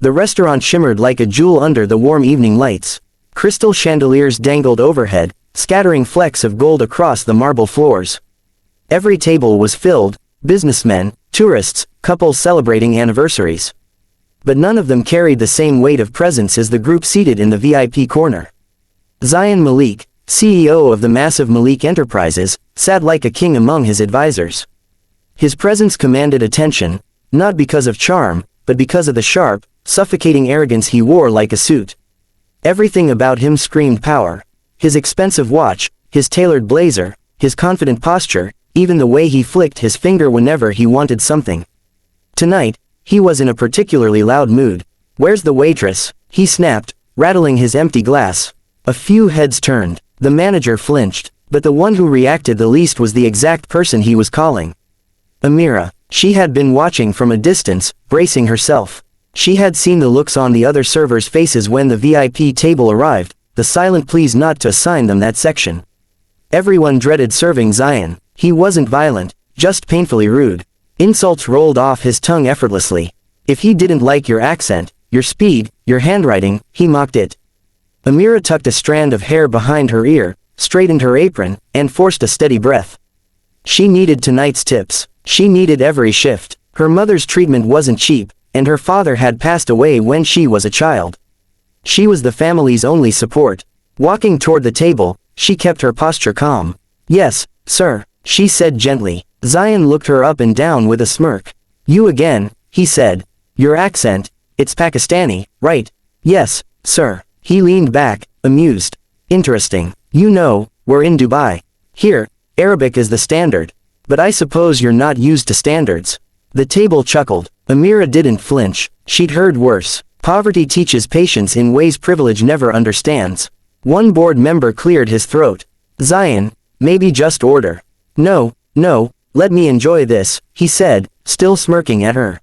The restaurant shimmered like a jewel under the warm evening lights. Crystal chandeliers dangled overhead, scattering flecks of gold across the marble floors. Every table was filled, businessmen, tourists, couples celebrating anniversaries. But none of them carried the same weight of presence as the group seated in the VIP corner. Zion Malik, CEO of the massive Malik Enterprises, sat like a king among his advisors. His presence commanded attention, not because of charm, but because of the sharp, suffocating arrogance he wore like a suit. Everything about him screamed power. His expensive watch, his tailored blazer, his confident posture, even the way he flicked his finger whenever he wanted something. Tonight, he was in a particularly loud mood. "Where's the waitress?" he snapped, rattling his empty glass. A few heads turned. The manager flinched, but the one who reacted the least was the exact person he was calling. Amira. She had been watching from a distance, bracing herself. She had seen the looks on the other servers' faces when the VIP table arrived, the silent pleas not to assign them that section. Everyone dreaded serving Zion. He wasn't violent, just painfully rude. Insults rolled off his tongue effortlessly. If he didn't like your accent, your speed, your handwriting, he mocked it. Amira tucked a strand of hair behind her ear, straightened her apron, and forced a steady breath. She needed tonight's tips. She needed every shift. Her mother's treatment wasn't cheap, and her father had passed away when she was a child. She was the family's only support. Walking toward the table, she kept her posture calm. "Yes, sir," she said gently. Zion looked her up and down with a smirk. "You again," he said. "Your accent, it's Pakistani, right?" "Yes, sir." He leaned back, amused. "Interesting. You know, we're in Dubai. Here, Arabic is the standard. But I suppose you're not used to standards." The table chuckled. Amira didn't flinch. She'd heard worse. Poverty teaches patience in ways privilege never understands. One board member cleared his throat. "Zion, maybe just order." No, let me enjoy this," he said, still smirking at her.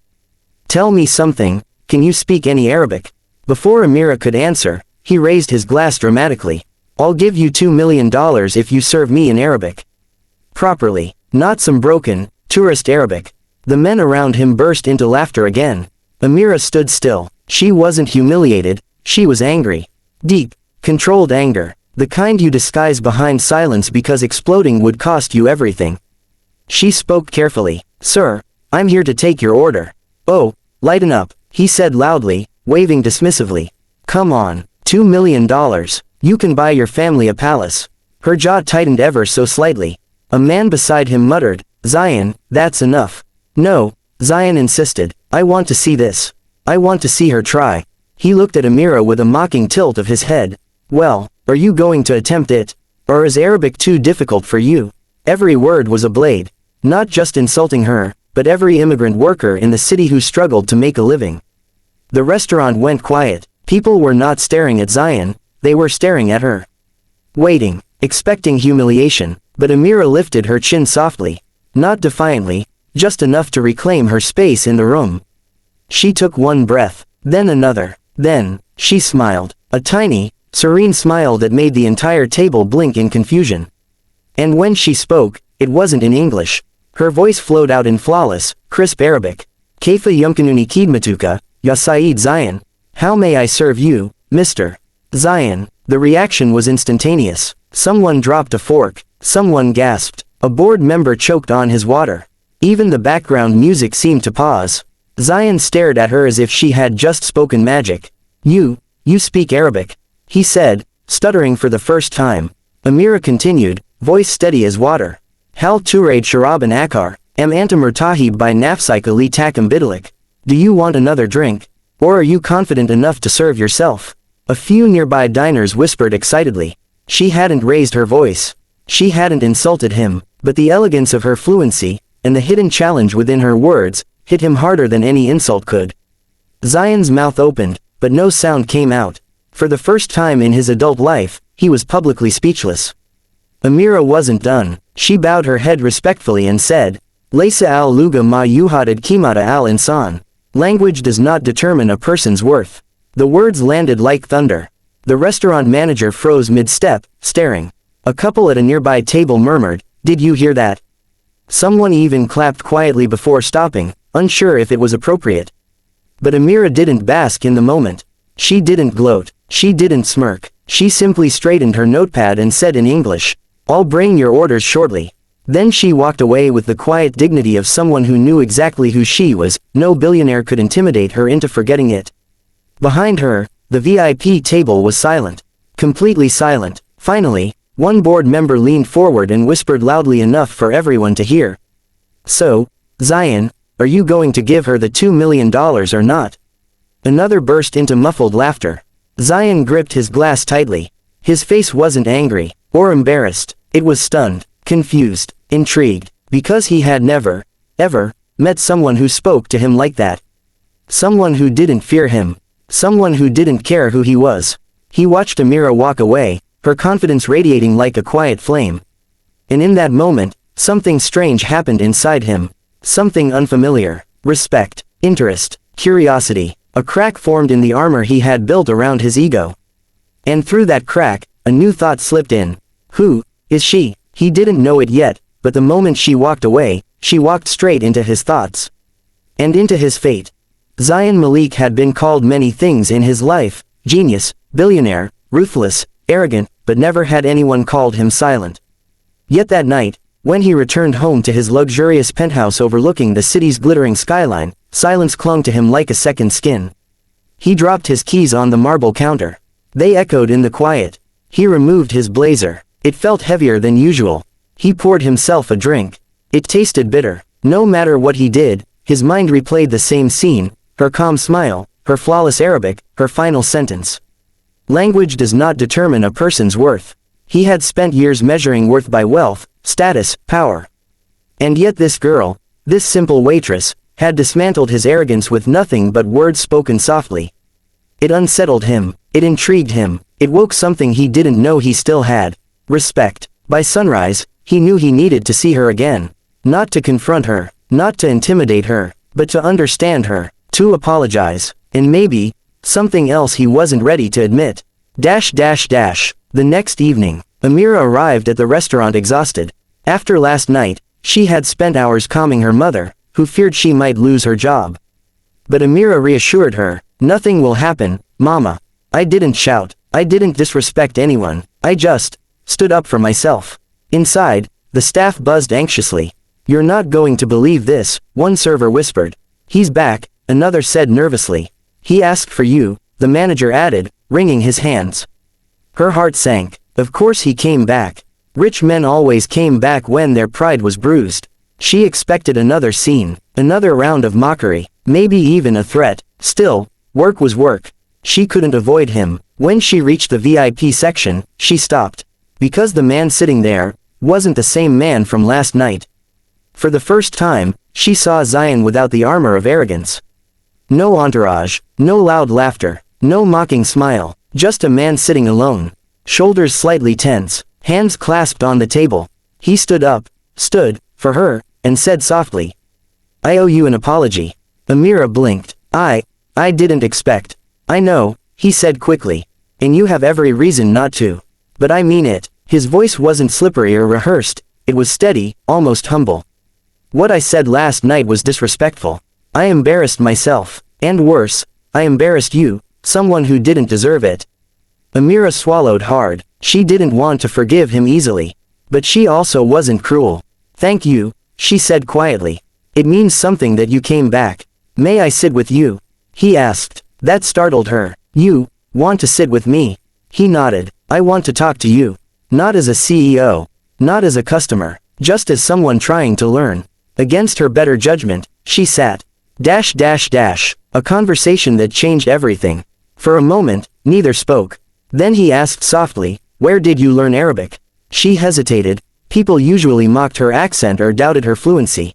"Tell me something, can you speak any Arabic?" Before Amira could answer, he raised his glass dramatically. "I'll give you $2 million if you serve me in Arabic. Properly, not some broken, tourist Arabic." The men around him burst into laughter again. Amira stood still. She wasn't humiliated, she was angry. Deep, controlled anger. The kind you disguise behind silence because exploding would cost you everything. She spoke carefully. "Sir, I'm here to take your order." "Oh, lighten up," he said loudly, waving dismissively. "Come on, $2 million. You can buy your family a palace." Her jaw tightened ever so slightly. A man beside him muttered, "Zion, that's enough." "No," Zion insisted. "I want to see this. I want to see her try." He looked at Amira with a mocking tilt of his head. "Well, are you going to attempt it? Or is Arabic too difficult for you?" Every word was a blade. Not just insulting her, but every immigrant worker in the city who struggled to make a living. The restaurant went quiet. People were not staring at Zion, they were staring at her. Waiting, expecting humiliation, but Amira lifted her chin softly. Not defiantly, just enough to reclaim her space in the room. She took one breath, then another, then, she smiled. A tiny, serene smile that made the entire table blink in confusion. And when she spoke, it wasn't in English. Her voice flowed out in flawless, crisp Arabic. "Kaifa yumkinuni khidmatuka, ya Saeed Zion." "How may I serve you, Mr. Zion?" The reaction was instantaneous. Someone dropped a fork. Someone gasped. A board member choked on his water. Even the background music seemed to pause. Zion stared at her as if she had just spoken magic. You speak Arabic," he said, stuttering for the first time. Amira continued, voice steady as water. "Hal turaid sharaban akar, am anta murtahib by nafsika li takam bidalik." "Do you want another drink? Or are you confident enough to serve yourself?" A few nearby diners whispered excitedly. She hadn't raised her voice. She hadn't insulted him, but the elegance of her fluency, and the hidden challenge within her words, hit him harder than any insult could. Zion's mouth opened, but no sound came out. For the first time in his adult life, he was publicly speechless. Amira wasn't done. She bowed her head respectfully and said, "Laysa al-luga ma yuhadad kimata al-insan." Language does not determine a person's worth. The words landed like thunder. The restaurant manager froze mid-step, staring. A couple at a nearby table murmured, "Did you hear that?" Someone even clapped quietly before stopping, unsure if it was appropriate. But Amira didn't bask in the moment. She didn't gloat. She didn't smirk. She simply straightened her notepad and said in English, "I'll bring your orders shortly." Then she walked away with the quiet dignity of someone who knew exactly who she was. No billionaire could intimidate her into forgetting it. Behind her, the VIP table was silent. Completely silent. Finally, one board member leaned forward and whispered loudly enough for everyone to hear. "So, Zion, are you going to give her the $2 million or not?" Another burst into muffled laughter. Zion gripped his glass tightly. His face wasn't angry, or embarrassed. It was stunned, confused, intrigued, because he had never, ever, met someone who spoke to him like that. Someone who didn't fear him. Someone who didn't care who he was. He watched Amira walk away, her confidence radiating like a quiet flame. And in that moment, something strange happened inside him. Something unfamiliar. Respect, interest, curiosity. A crack formed in the armor he had built around his ego. And through that crack, a new thought slipped in. Who is she? He didn't know it yet, but the moment she walked away, she walked straight into his thoughts. And into his fate. Zion Malik had been called many things in his life: genius, billionaire, ruthless, arrogant, but never had anyone called him silent. Yet that night, when he returned home to his luxurious penthouse overlooking the city's glittering skyline, silence clung to him like a second skin. He dropped his keys on the marble counter. They echoed in the quiet. He removed his blazer. It felt heavier than usual. He poured himself a drink. It tasted bitter. No matter what he did, his mind replayed the same scene: her calm smile, her flawless Arabic, her final sentence. Language does not determine a person's worth. He had spent years measuring worth by wealth, status, power. And yet this girl, this simple waitress, had dismantled his arrogance with nothing but words spoken softly. It unsettled him. It intrigued him. It woke something he didn't know he still had. Respect. By sunrise, he knew he needed to see her again. Not to confront her, not to intimidate her, but to understand her, to apologize, and maybe, something else he wasn't ready to admit. The next evening, Amira arrived at the restaurant exhausted. After last night, she had spent hours calming her mother, who feared she might lose her job. But Amira reassured her, "Nothing will happen, Mama. I didn't shout. I didn't disrespect anyone. I just stood up for myself." Inside, the staff buzzed anxiously. "You're not going to believe this," one server whispered. "He's back," another said nervously. "He asked for you," the manager added, wringing his hands. Her heart sank. Of course he came back. Rich men always came back when their pride was bruised. She expected another scene, another round of mockery, maybe even a threat. Still, work was work. She couldn't avoid him. When she reached the VIP section, she stopped. Because the man sitting there wasn't the same man from last night. For the first time, she saw Zion without the armor of arrogance. No entourage, no loud laughter, no mocking smile, just a man sitting alone. Shoulders slightly tense, hands clasped on the table. He stood up, stood, for her, and said softly, "I owe you an apology." Amira blinked. I didn't expect." "I know," he said quickly. "And you have every reason not to. But I mean it." His voice wasn't slippery or rehearsed, it was steady, almost humble. "What I said last night was disrespectful. I embarrassed myself. And worse, I embarrassed you, someone who didn't deserve it." Amira swallowed hard. She didn't want to forgive him easily. But she also wasn't cruel. "Thank you," she said quietly. "It means something that you came back. May I sit with you?" he asked. That startled her. "You want to sit with me?" He nodded. "I want to talk to you. Not as a CEO. Not as a customer. Just as someone trying to learn." Against her better judgment, she sat. A conversation that changed everything. For a moment, neither spoke. Then he asked softly, "Where did you learn Arabic?" She hesitated. People usually mocked her accent or doubted her fluency.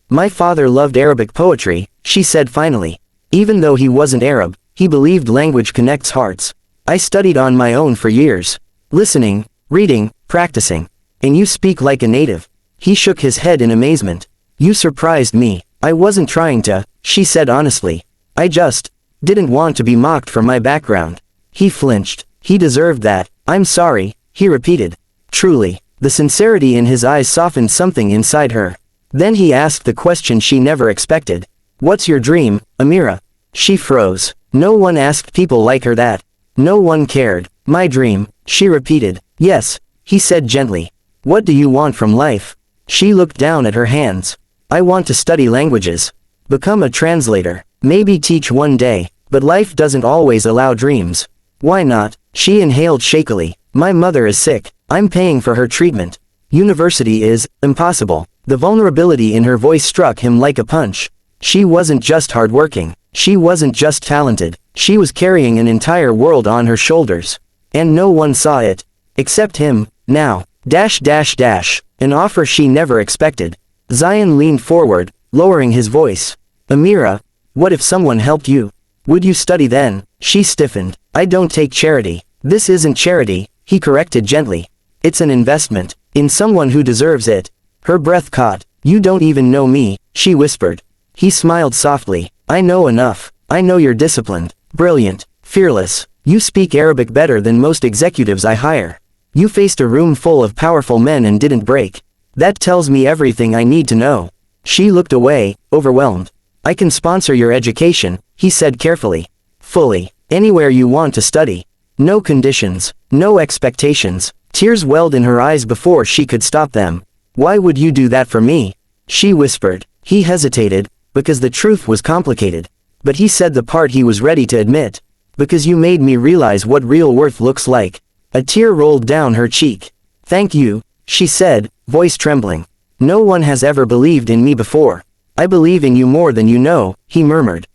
"My father loved Arabic poetry," she said finally. Even though he wasn't Arab, he believed language connects hearts. "I studied on my own for years. Listening, reading, practicing. And you speak like a native." He shook his head in amazement. "You surprised me. I wasn't trying to," she said honestly. "I just didn't want to be mocked for my background." He flinched. He deserved that. "I'm sorry," he repeated. Truly. The sincerity in his eyes softened something inside her. Then he asked the question she never expected. "What's your dream, Amira?" She froze. No one asked people like her that. No one cared. My dream, she repeated. Yes, he said gently. What do you want from life? She looked down at her hands. I want to study languages. Become a translator. Maybe teach one day. But life doesn't always allow dreams. Why not? She inhaled shakily. My mother is sick. I'm paying for her treatment. University is impossible. The vulnerability in her voice struck him like a punch. She wasn't just hardworking. She wasn't just talented. She was carrying an entire world on her shoulders. And no one saw it. Except him. Now. An offer she never expected. Zion leaned forward, lowering his voice. Amira, what if someone helped you? Would you study then? She stiffened. I don't take charity. This isn't charity, he corrected gently. It's an investment. In someone who deserves it. Her breath caught. You don't even know me, she whispered. He smiled softly. I know enough. I know you're disciplined, brilliant, fearless. You speak Arabic better than most executives I hire. You faced a room full of powerful men and didn't break. That tells me everything I need to know. She looked away, overwhelmed. I can sponsor your education, he said carefully. Fully. Anywhere you want to study. No conditions. No expectations. Tears welled in her eyes before she could stop them. Why would you do that for me? She whispered. He hesitated, because the truth was complicated. But he said the part he was ready to admit. Because you made me realize what real worth looks like. A tear rolled down her cheek. Thank you, she said, voice trembling. No one has ever believed in me before. I believe in you more than you know, he murmured.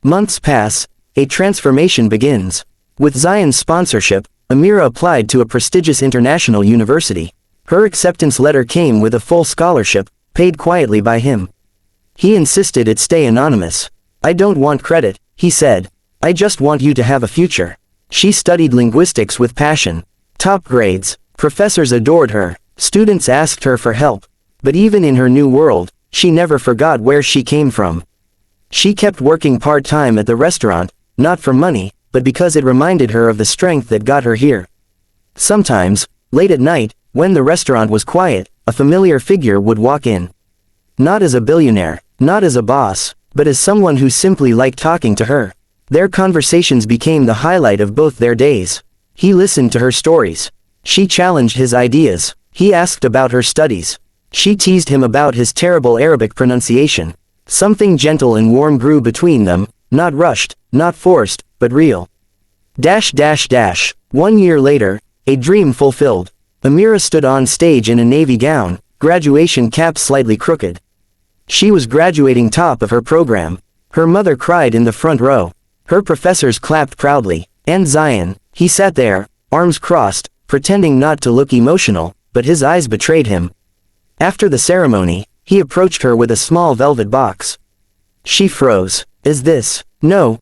Months pass, a transformation begins. With Zion's sponsorship, Amira applied to a prestigious international university. Her acceptance letter came with a full scholarship, paid quietly by him. He insisted it stay anonymous. I don't want credit, he said. I just want you to have a future. She studied linguistics with passion. Top grades. Professors adored her. Students asked her for help. But even in her new world, she never forgot where she came from. She kept working part-time at the restaurant, not for money, but because it reminded her of the strength that got her here. Sometimes, late at night, when the restaurant was quiet, a familiar figure would walk in. Not as a billionaire, not as a boss, but as someone who simply liked talking to her. Their conversations became the highlight of both their days. He listened to her stories. She challenged his ideas. He asked about her studies. She teased him about his terrible Arabic pronunciation. Something gentle and warm grew between them, not rushed, not forced, but real. 1 year later, a dream fulfilled. Amira stood on stage in a navy gown, graduation cap slightly crooked. She was graduating top of her program. Her mother cried in the front row. Her professors clapped proudly. And Zion, he sat there, arms crossed, pretending not to look emotional, but his eyes betrayed him. After the ceremony, he approached her with a small velvet box. She froze. Is this? No,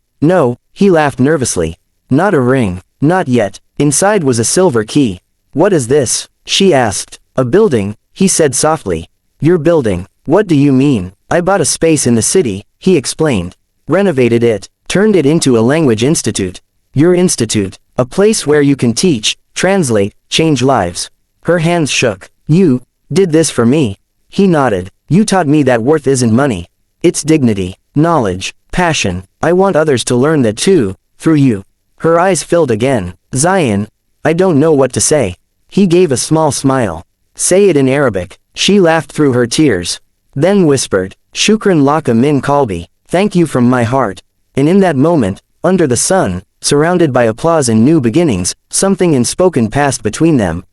he laughed nervously. Not a ring. Not yet. Inside was a silver key. What is this? She asked. A building, he said softly. Your building. What do you mean? I bought a space in the city, he explained. Renovated it, turned it into a language institute. Your institute. A place where you can teach, translate, change lives. Her hands shook. You did this for me. He nodded. You taught me that worth isn't money. It's dignity, knowledge, passion. I want others to learn that too, through you. Her eyes filled again. Zion, I don't know what to say. He gave a small smile. Say it in Arabic. She laughed through her tears. Then whispered, Shukran laka min qalbi. Thank you from my heart. And in that moment, under the sun, surrounded by applause and new beginnings, something unspoken passed between them.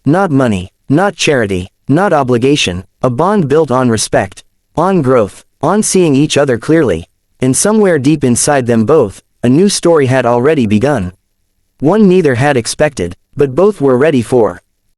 Not money, not charity, not obligation, a bond built on respect, on growth, on seeing each other clearly. And somewhere deep inside them both, a new story had already begun. One neither had expected, but both were ready for.